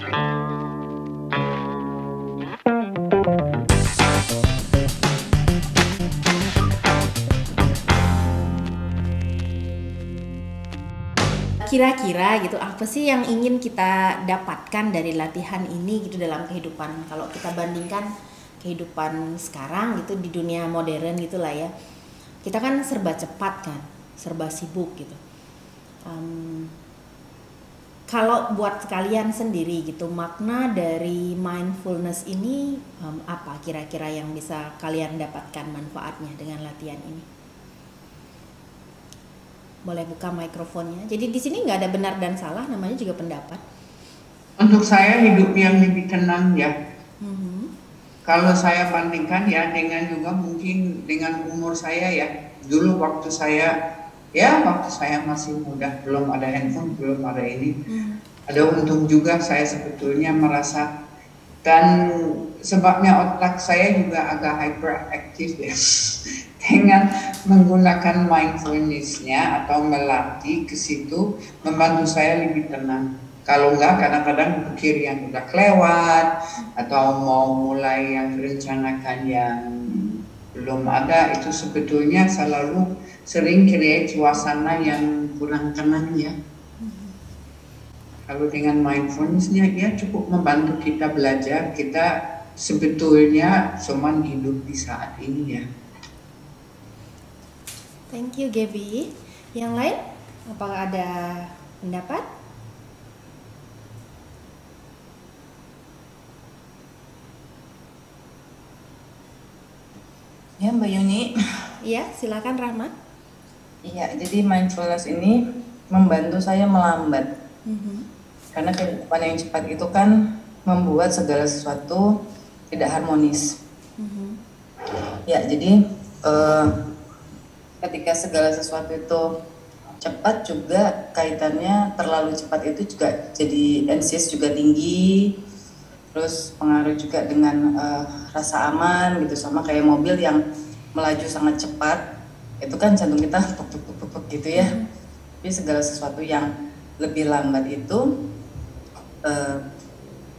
Kira-kira gitu apa sih yang ingin kita dapatkan dari latihan ini gitu dalam kehidupan, kalau kita bandingkan kehidupan sekarang gitu di dunia modern gitulah ya, kita kan serba cepat kan, serba sibuk gitu. Kalau buat kalian sendiri gitu, makna dari mindfulness ini apa kira-kira yang bisa kalian dapatkan manfaatnya dengan latihan ini? Boleh buka mikrofonnya. Jadi di sini nggak ada benar dan salah, namanya juga pendapat. Untuk saya hidup yang lebih tenang ya. Kalau saya bandingkan ya dengan juga mungkin dengan umur saya ya. Dulu waktu saya masih muda, belum ada handphone, belum ada ini. Ada untung juga saya sebetulnya merasa, dan sebabnya otak saya juga agak hyperaktif ya. Dengan menggunakan mindfulness-nya atau melatih ke situ membantu saya lebih tenang. Kalau enggak, kadang-kadang pikir yang udah kelewat atau mau mulai yang rencanakan yang belum ada, itu sebetulnya selalu sering create suasana yang kurang tenang ya. Kalau dengan mindfulness-nya ya cukup membantu kita belajar, kita sebetulnya cuma hidup di saat ini ya. Thank you Gaby. Yang lain, apakah ada pendapat? Ya Mbak Yuni. Iya, silakan Rahma. Iya, jadi mindfulness ini membantu saya melambat. Karena kehidupan yang cepat itu kan membuat segala sesuatu tidak harmonis. Ya, jadi ketika segala sesuatu itu cepat juga kaitannya terlalu cepat itu juga jadi anxious juga tinggi, terus pengaruh juga dengan rasa aman gitu, sama kayak mobil yang melaju sangat cepat itu kan jantung kita puk gitu ya. Tapi segala sesuatu yang lebih lambat itu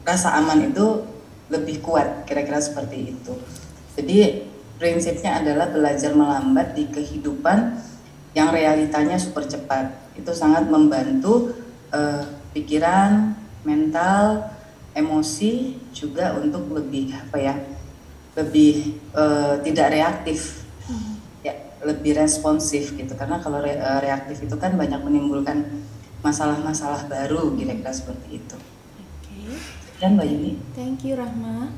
rasa aman itu lebih kuat, kira-kira seperti itu. Jadi prinsipnya adalah belajar melambat di kehidupan yang realitanya super cepat. Itu sangat membantu pikiran, mental, emosi juga untuk lebih lebih tidak reaktif, ya, lebih responsif gitu. Karena kalau reaktif itu kan banyak menimbulkan masalah-masalah baru, kira-kira seperti itu. Dan Mbak Yuni. Thank you Rahma.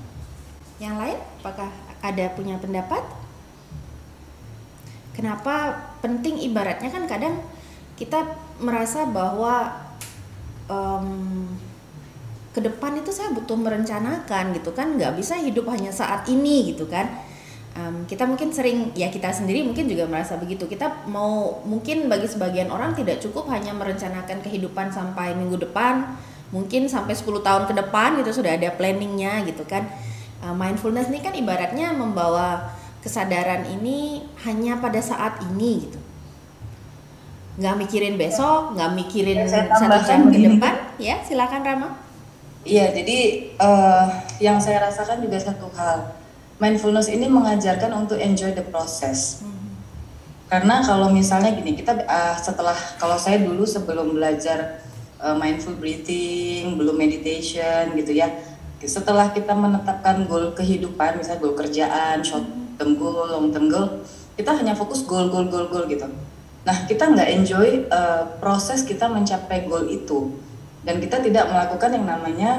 Yang lain, apakah ada punya pendapat? Kenapa penting, ibaratnya kan kadang kita merasa bahwa ke depan itu saya butuh merencanakan gitu kan, nggak bisa hidup hanya saat ini gitu kan. Kita mungkin sering, ya kita sendiri mungkin juga merasa begitu. Kita mungkin bagi sebagian orang tidak cukup hanya merencanakan kehidupan sampai minggu depan, mungkin sampai 10 tahun ke depan itu sudah ada planningnya gitu kan. Mindfulness ini kan ibaratnya membawa kesadaran ini hanya pada saat ini gitu, nggak mikirin besok, nggak mikirin 1 jam ke depan. Ya silakan Rama. Iya, jadi yang saya rasakan juga satu hal, mindfulness ini mengajarkan untuk enjoy the process. Karena kalau misalnya gini, kita kalau saya dulu sebelum belajar mindful breathing, belum meditation gitu ya, setelah kita menetapkan goal kehidupan, misalnya goal kerjaan, short term goal, long term goal, kita hanya fokus goal gitu. Nah, kita nggak enjoy proses kita mencapai goal itu, dan kita tidak melakukan yang namanya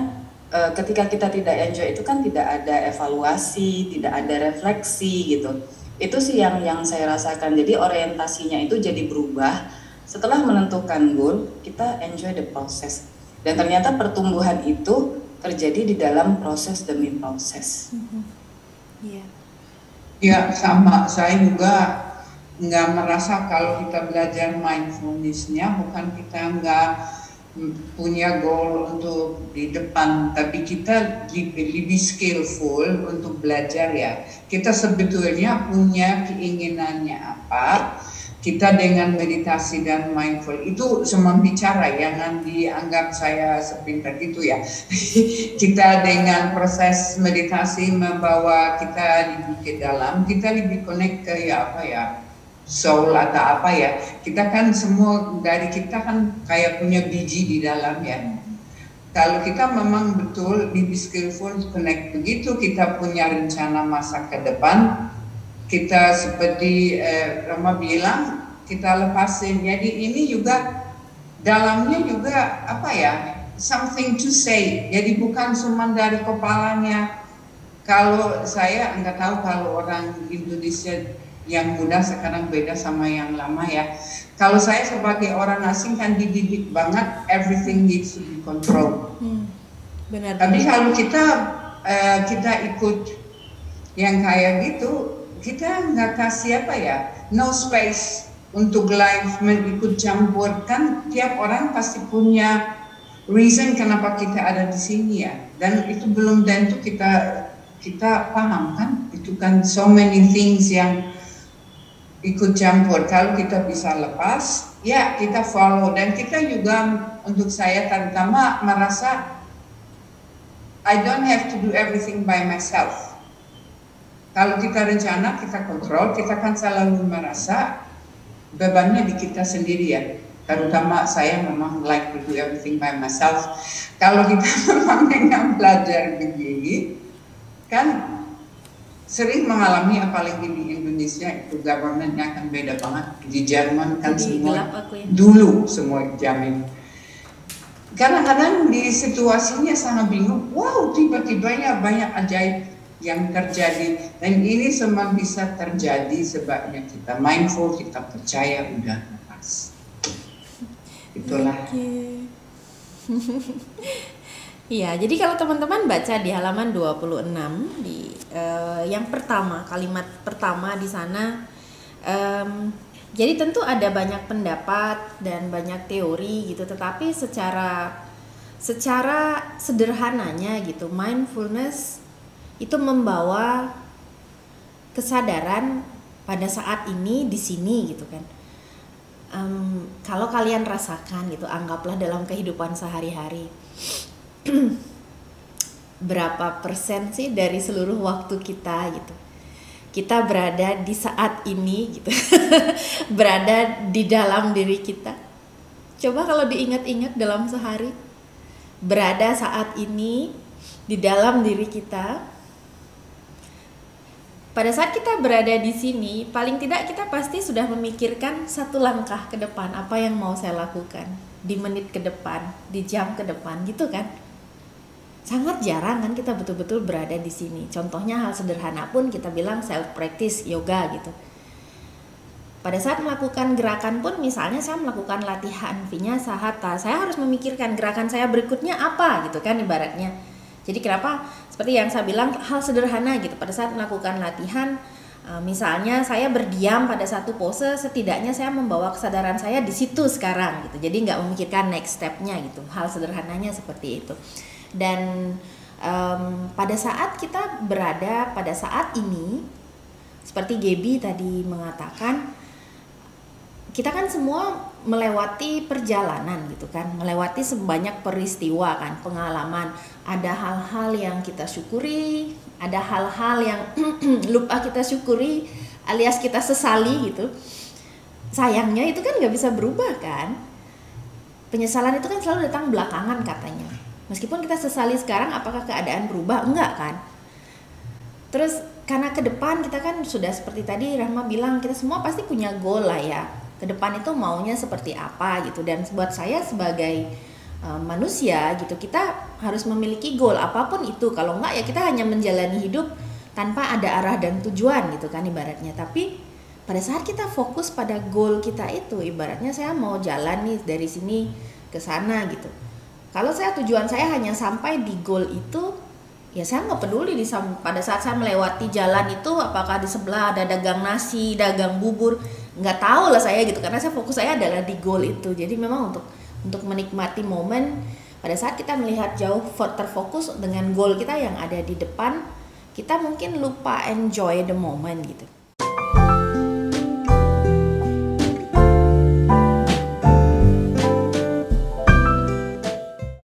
ketika kita tidak enjoy itu kan tidak ada evaluasi, tidak ada refleksi gitu. Itu sih yang saya rasakan. Jadi orientasinya itu jadi berubah setelah menentukan goal, kita enjoy the process, dan ternyata pertumbuhan itu terjadi di dalam proses demi proses. Ya sama, saya juga nggak merasa kalau kita belajar mindfulness-nya bukan kita nggak punya goal untuk di depan, tapi kita lebih skillful untuk belajar ya. Kita sebetulnya punya keinginannya apa, kita dengan meditasi dan mindful itu semua bicara, jangan dianggap saya sepintar itu ya. Kita dengan proses meditasi membawa kita lebih ke dalam, kita lebih connect ke soul atau apa ya. Kita kan semua dari kita kan kayak punya biji di dalam ya. Kalau kita memang betul lebih skillful connect begitu, kita punya rencana masa ke depan, kita seperti Rama bilang, kita lepasin. Jadi ini juga dalamnya juga something to say. Jadi bukan cuma dari kepalanya. Kalau saya nggak tahu kalau orang Indonesia yang muda sekarang beda sama yang lama ya. Kalau saya sebagai orang asing kan dididik banget everything needs to be controlled. Benar. Tapi kalau kita ikut yang kayak gitu, kita nggak kasih no space untuk live ikut campur. Kan tiap orang pasti punya reason kenapa kita ada di sini ya, dan itu belum tentu kita paham kan. Itu kan so many things yang ikut campur. Kalau kita bisa lepas ya kita follow, dan kita juga untuk saya terutama merasa I don't have to do everything by myself. Kalau kita rencana, kita kontrol, kita kan selalu merasa bebannya di kita sendiri ya. Terutama saya memang like to do everything by myself. Kalau kita memang dengan belajar begini, kan sering mengalami, apalagi di Indonesia itu governmentnya kan beda banget. Di Jerman kan semua dulu semua jamin. Kadang-kadang di situasinya sangat bingung. Wow, tiba-tiba ya banyak ajaib yang terjadi, dan ini semua bisa terjadi sebabnya kita mindful, kita percaya, udah lepas. Itulah. Iya, jadi kalau teman-teman baca di halaman 26 di yang pertama, kalimat pertama di sana, jadi tentu ada banyak pendapat dan banyak teori gitu, tetapi secara sederhananya gitu, mindfulness itu membawa kesadaran pada saat ini di sini gitu kan. Kalau kalian rasakan gitu, anggaplah dalam kehidupan sehari-hari berapa persen sih dari seluruh waktu kita gitu, kita berada di saat ini gitu. Berada di dalam diri kita. Coba kalau diingat-ingat dalam sehari, berada saat ini di dalam diri kita. Pada saat kita berada di sini, paling tidak kita pasti sudah memikirkan satu langkah ke depan, apa yang mau saya lakukan di menit ke depan, di jam ke depan, gitu kan. Sangat jarang kan kita betul-betul berada di sini. Contohnya hal sederhana pun kita bilang self practice yoga gitu. Pada saat melakukan gerakan pun, misalnya saya melakukan latihan Vinyasa-Hatha, saya harus memikirkan gerakan saya berikutnya apa gitu kan ibaratnya. Jadi kenapa seperti yang saya bilang, hal sederhana gitu, pada saat melakukan latihan, misalnya saya berdiam pada satu pose, setidaknya saya membawa kesadaran saya di situ sekarang gitu. Jadi nggak memikirkan next stepnya gitu. Hal sederhananya seperti itu. Dan pada saat kita berada pada saat ini, seperti Gaby tadi mengatakan, kita kan semua melewati perjalanan gitu kan, melewati sebanyak peristiwa kan, pengalaman. Ada hal-hal yang kita syukuri, ada hal-hal yang lupa kita syukuri, alias kita sesali gitu. Sayangnya itu kan nggak bisa berubah kan. Penyesalan itu kan selalu datang belakangan katanya. Meskipun kita sesali sekarang, apakah keadaan berubah? Enggak kan. Terus karena ke depan kita kan sudah seperti tadi Rahma bilang, kita semua pasti punya goal lah ya. Ke depan itu maunya seperti apa gitu. Dan buat saya sebagai manusia gitu, kita harus memiliki goal apapun itu. Kalau enggak ya kita hanya menjalani hidup tanpa ada arah dan tujuan gitu kan ibaratnya. Tapi pada saat kita fokus pada goal kita itu, ibaratnya saya mau jalan nih dari sini ke sana gitu. Kalau tujuan saya hanya sampai di goal itu, ya saya nggak peduli pada saat saya melewati jalan itu apakah di sebelah ada dagang nasi, dagang bubur, nggak tahu lah saya gitu, karena fokus saya adalah di goal itu. Jadi memang untuk menikmati momen, pada saat kita melihat jauh terfokus dengan goal kita yang ada di depan, kita mungkin lupa enjoy the moment gitu.